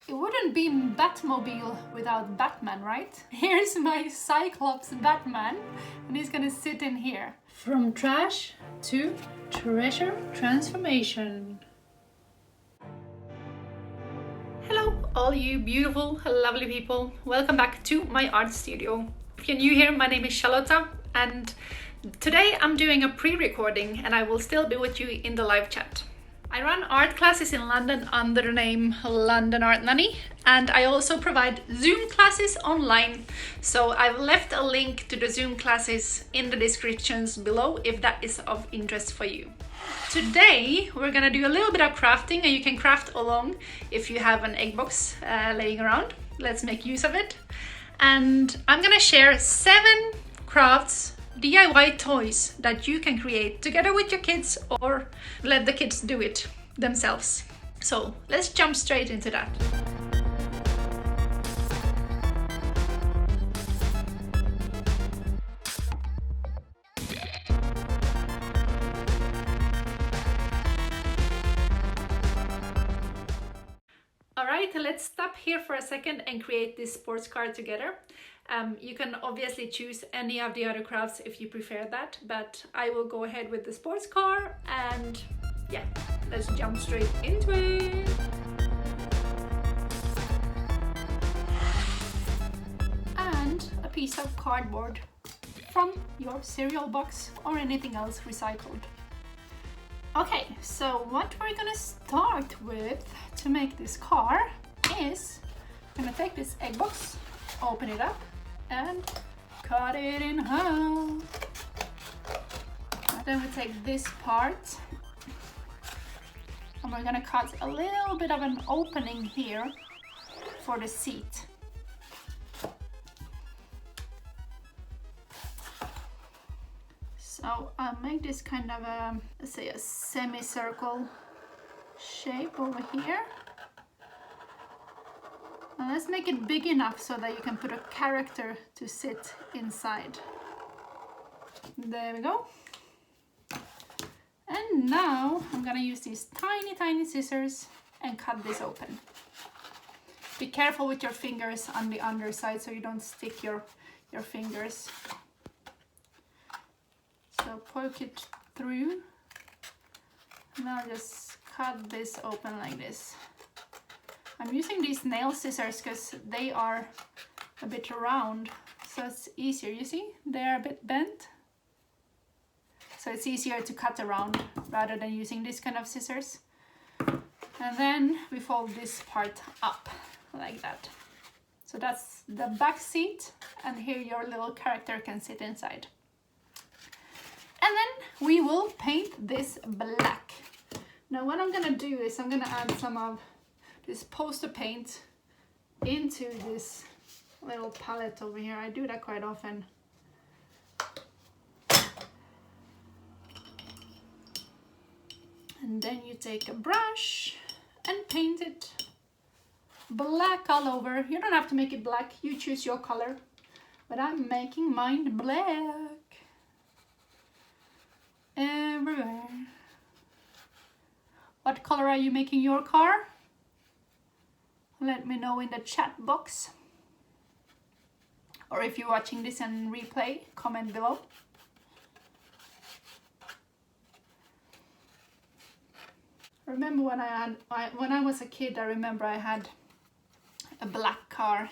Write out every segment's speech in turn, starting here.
It wouldn't be Batmobile without Batman, right? Here's my Cyclops Batman, and he's gonna sit in here. From trash to treasure transformation. Hello, all you beautiful, lovely people. Welcome back to my art studio. If you're new here, my name is Charlotta, and today I'm doing a pre-recording, and I will still be with you in the live chat. I run art classes in London under the name London Art Nanny, and I also provide Zoom classes online. So I've left a link to the Zoom classes in the descriptions below if that is of interest for you. Today we're gonna do a little bit of crafting, and you can craft along if you have an egg box laying around. Let's make use of it. And I'm gonna share 7 crafts, DIY toys that you can create together with your kids, or let the kids do it themselves. So let's jump straight into that. Alright, let's stop here for a second and create this sports car together. You can obviously choose any of the other crafts if you prefer that, but I will go ahead with the sports car, and yeah, let's jump straight into it. And a piece of cardboard from your cereal box or anything else recycled. Okay, so what we're gonna start with to make this car is I'm gonna take this egg box, open it up, and cut it in half. And then we take this part and we're gonna cut a little bit of an opening here for the seat. So I'll make this kind of a, let's say, a semicircle shape over here. And let's make it big enough so that you can put a character to sit inside. There we go. And now I'm gonna use these tiny scissors and cut this open. Be careful with your fingers on the underside so you don't stick your fingers. So poke it through. Now just cut this open like this. I'm using these nail scissors because they are a bit round, so it's easier. You see, they're a bit bent, so it's easier to cut around rather than using this kind of scissors. And then we fold this part up like that. So that's the back seat, and here your little character can sit inside. And then we will paint this black. Now what I'm gonna do is I'm gonna add some of this poster paint into this little palette over here. I do that quite often. And then you take a brush and paint it black all over. You don't have to make it black, you choose your color, but I'm making mine black everywhere. What color are you making your car? Let me know in the chat box. Or if you're watching this on replay, comment below. Remember when I was a kid, I remember I had a black car,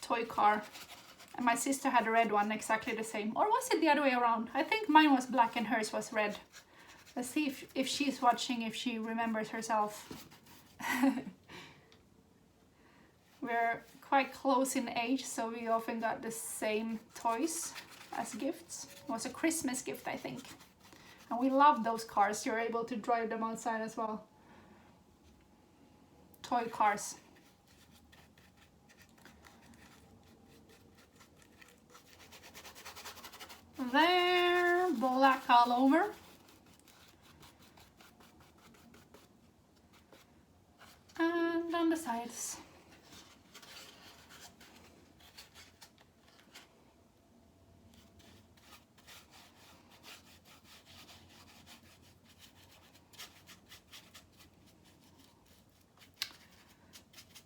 toy car, and my sister had a red one, exactly the same. Or was it the other way around? I think mine was black and hers was red. Let's see if she's watching, if she remembers herself. We're quite close in age, so we often got the same toys as gifts. It was a Christmas gift, I think. And we love those cars. You're able to drive them outside as well. Toy cars. There, black all over. And on the sides.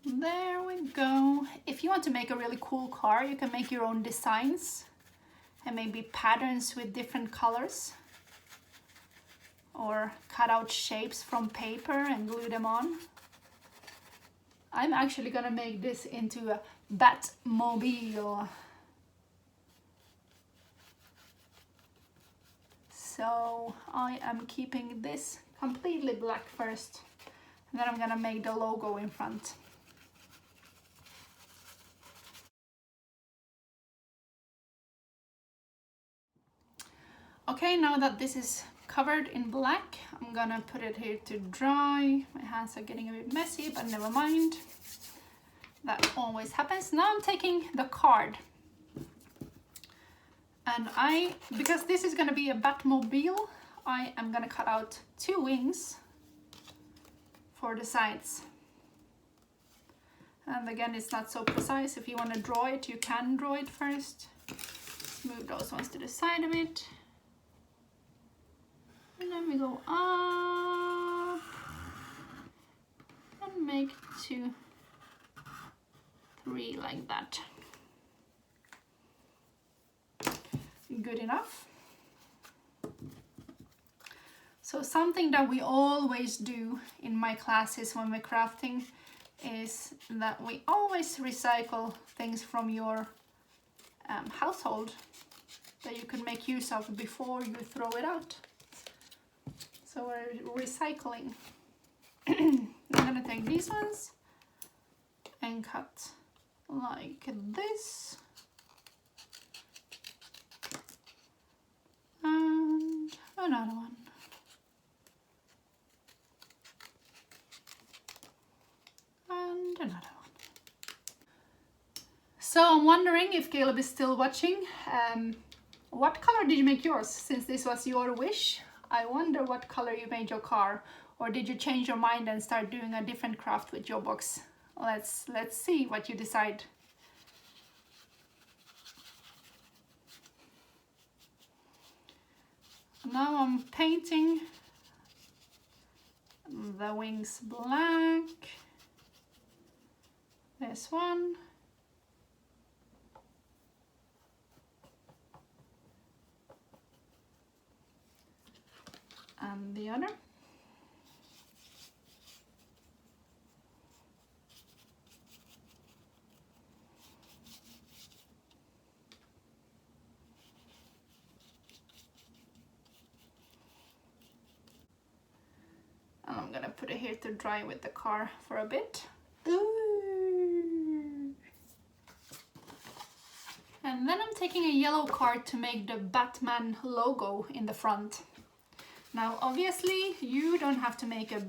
There we go. If you want to make a really cool car, you can make your own designs and maybe patterns with different colors, or cut out shapes from paper and glue them on. I'm actually gonna make this into a Batmobile. So I am keeping this completely black first, and then I'm gonna make the logo in front. Okay, now that this is covered in black, I'm gonna put it here to dry. My hands are getting a bit messy, but never mind. That always happens. Now I'm taking the card. And because this is gonna be a Batmobile, I am gonna cut out 2 wings for the sides. And again, it's not so precise. If you wanna draw it, you can draw it first. Let's move those ones to the side a bit. And then we go up and make 2, 3 like that. Good enough. So something that we always do in my classes when we're crafting is that we always recycle things from your household that you can make use of before you throw it out. So we're recycling. I'm gonna take these ones and cut like this. And another one. And another one. So I'm wondering if Caleb is still watching. What color did you make yours, since this was your wish? I wonder what color you made your car, or did you change your mind and start doing a different craft with your box? Let's see what you decide. Now I'm painting the wings black. This one. And the other. And I'm gonna put it here to dry with the car for a bit. Ooh. And then I'm taking a yellow card to make the Batman logo in the front. Now, obviously, you don't have to make a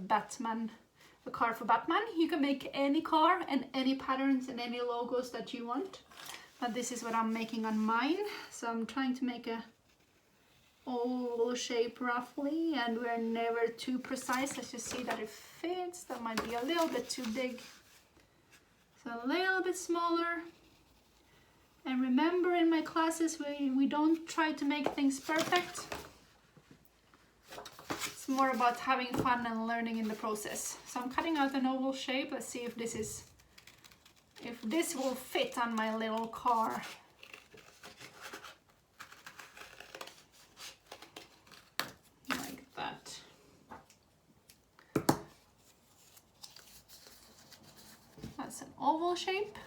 car for Batman. You can make any car and any patterns and any logos that you want. But this is what I'm making on mine. So I'm trying to make a oval shape roughly, and we're never too precise. Let's just see that it fits. That might be a little bit too big. So a little bit smaller. And remember, in my classes, we don't try to make things perfect. It's more about having fun and learning in the process. So I'm cutting out an oval shape. Let's see if this will fit on my little car. Like that. That's an oval shape.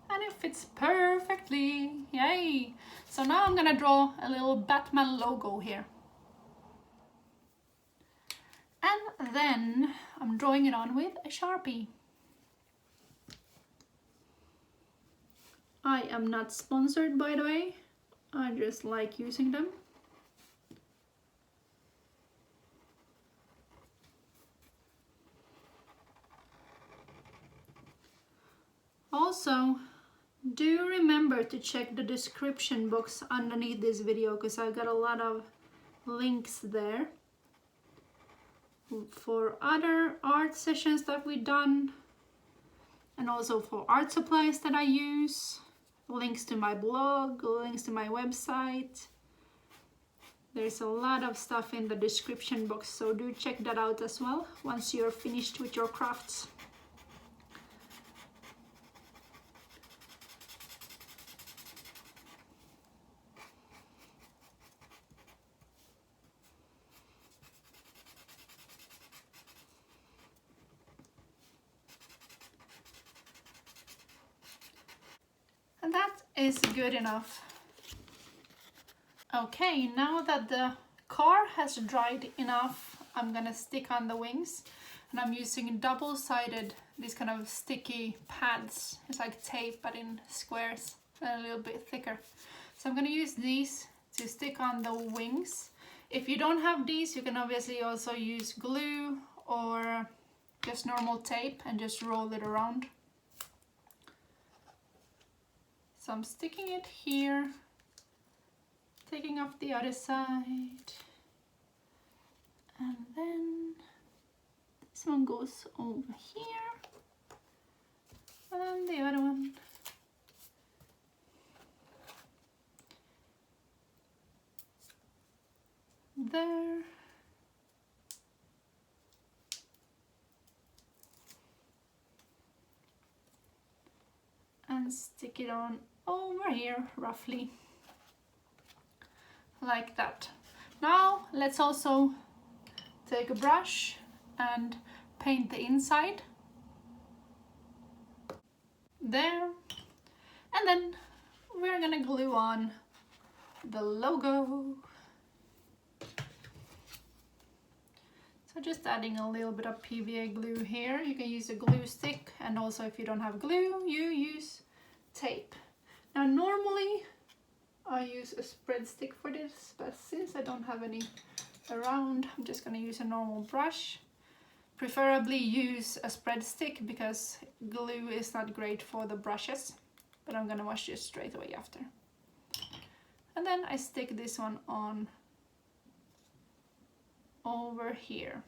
And it fits perfectly. Yay! So now I'm gonna draw a little Batman logo here. And then I'm drawing it on with a Sharpie. I am not sponsored, by the way. I just like using them. Also, do remember to check the description box underneath this video, because I got a lot of links there for other art sessions that we've done, and also for art supplies that I use, links to my blog, links to my website. There's a lot of stuff in the description box, so do check that out as well once you're finished with your crafts. And that is good enough. Okay, now that the car has dried enough, I'm gonna stick on the wings, and I'm using double-sided, these kind of sticky pads. It's like tape but in squares and a little bit thicker. So I'm gonna use these to stick on the wings. If you don't have these, you can obviously also use glue or just normal tape and just roll it around. So I'm sticking it here, taking off the other side, and then this one goes over here, and then the other one. There. And stick it on over here roughly like that. Now let's also take a brush and paint the inside there, and then we're gonna glue on the logo. So just adding a little bit of PVA glue here. You can use a glue stick, and also if you don't have glue, you use tape. Now normally I use a spread stick for this, but since I don't have any around, I'm just gonna use a normal brush. Preferably use a spread stick because glue is not great for the brushes, but I'm gonna wash this straight away after. And then I stick this one on over here.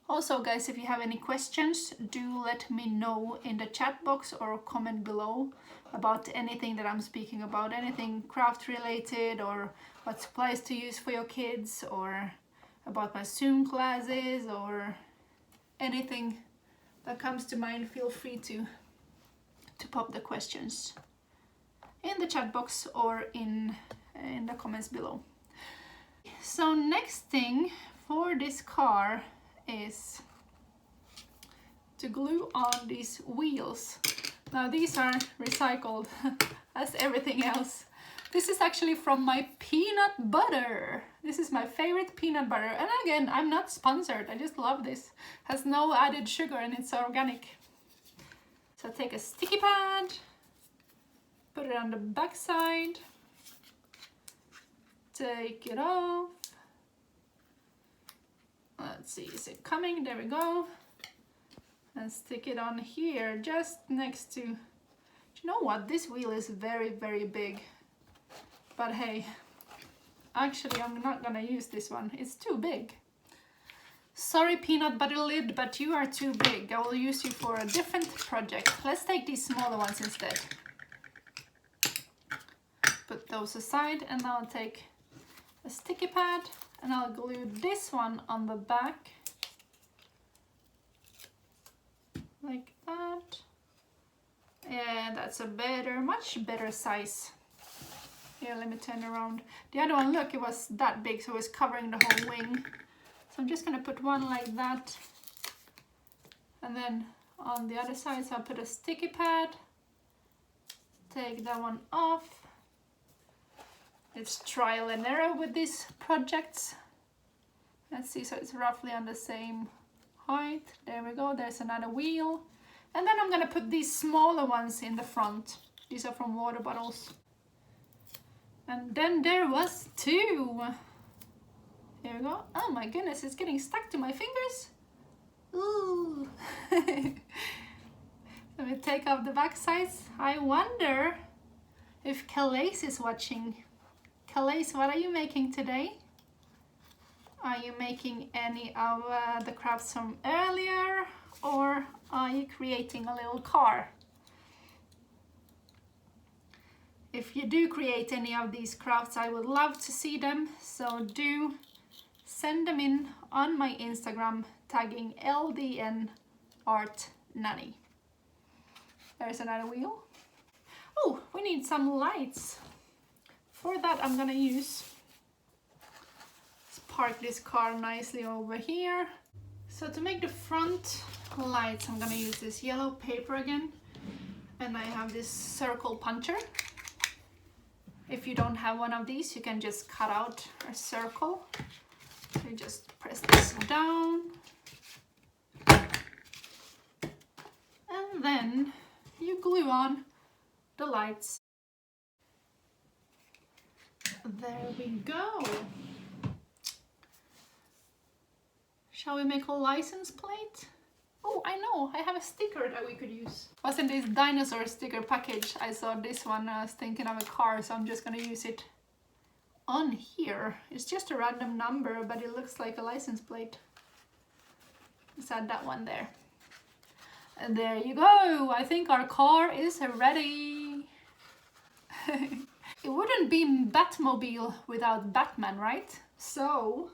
Also guys, if you have any questions, do let me know in the chat box or comment below about anything that I'm speaking about, anything craft related, or what supplies to use for your kids, or about my Zoom classes, or anything that comes to mind. Feel free to pop the questions in the chat box or in the comments below. So next thing for this car is to glue on these wheels. Now these are recycled as everything else. This is actually from my peanut butter. This is my favorite peanut butter. And again, I'm not sponsored, I just love this. Has no added sugar and it's organic. So take a sticky pad, put it on the back side, take it off. Let's see, is it coming? There we go. And stick it on here, just next to, you know what, this wheel is very, very big. But hey, actually I'm not gonna use this one, it's too big. Sorry peanut butter lid, but you are too big. I will use you for a different project. Let's take these smaller ones instead. Put those aside, and now I'll take a sticky pad and I'll glue this one on the back. Like that. Yeah, that's a better, much better size. Here, let me turn around. The other one, look, it was that big, so it's covering the whole wing. So I'm just gonna put one like that. And then on the other side, so I'll put a sticky pad. Take that one off. It's trial and error with these projects. Let's see, so it's roughly on the same height. There we go, there's another wheel. And then I'm gonna put these smaller ones in the front. These are from water bottles. And then there was two. Here we go. Oh my goodness, it's getting stuck to my fingers. Ooh. Let me take off the back sides. I wonder if Calais is watching. Calais, what are you making today? Are you making any of the crafts from earlier, or are you creating a little car? If you do create any of these crafts, I would love to see them, so do send them in on my Instagram, tagging LDN Art Nanny. There's another wheel. Oh, we need some lights. For that I'm gonna let's park this car nicely over here. So to make the front lights, I'm gonna use this yellow paper again. And I have this circle puncher. If you don't have one of these, you can just cut out a circle. So you just press this down. And then you glue on the lights. There we go. Shall we make a license plate? Oh, I know, I have a sticker that we could use. Wasn't this dinosaur sticker package? I saw this one, I was thinking of a car, so I'm just gonna use it on here. It's just a random number, but it looks like a license plate. Let's add that one there. And there you go, I think our car is ready. It wouldn't be Batmobile without Batman, right? So,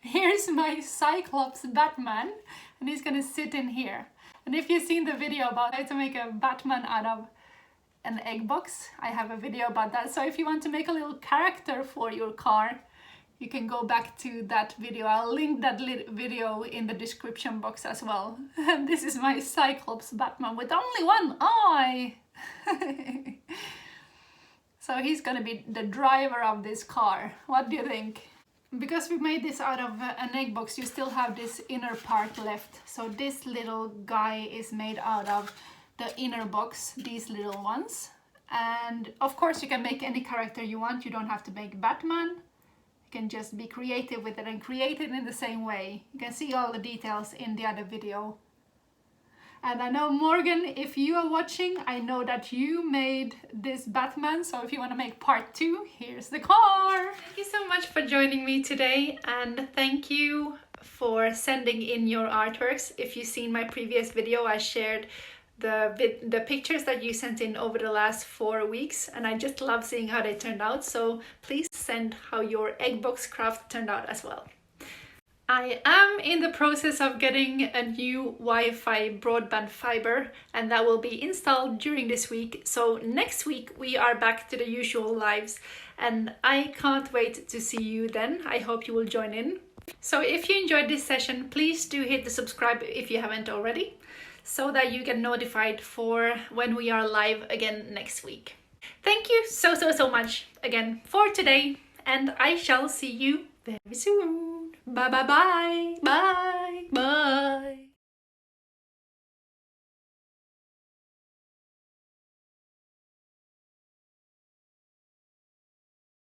here's my Cyclops Batman, and he's gonna sit in here. And if you've seen the video about how to make a Batman out of an egg box, I have a video about that. So if you want to make a little character for your car, you can go back to that video. I'll link that video in the description box as well. And this is my Cyclops Batman with only one eye. So he's gonna be the driver of this car. What do you think? Because we made this out of an egg box, you still have this inner part left. So this little guy is made out of the inner box, these little ones. And of course you can make any character you want. You don't have to make Batman. You can just be creative with it and create it in the same way. You can see all the details in the other video. And I know, Morgan, if you are watching, I know that you made this Batman, so if you want to make part 2, here's the car! Thank you so much for joining me today, and thank you for sending in your artworks. If you've seen my previous video, I shared the pictures that you sent in over the last 4 weeks, and I just love seeing how they turned out, so please send how your egg box craft turned out as well. I am in the process of getting a new Wi-Fi broadband fiber, and that will be installed during this week. So next week we are back to the usual lives, and I can't wait to see you then. I hope you will join in. So if you enjoyed this session, please do hit the subscribe if you haven't already, so that you get notified for when we are live again next week. Thank you so much again for today, and I shall see you very soon. Bye bye bye bye bye.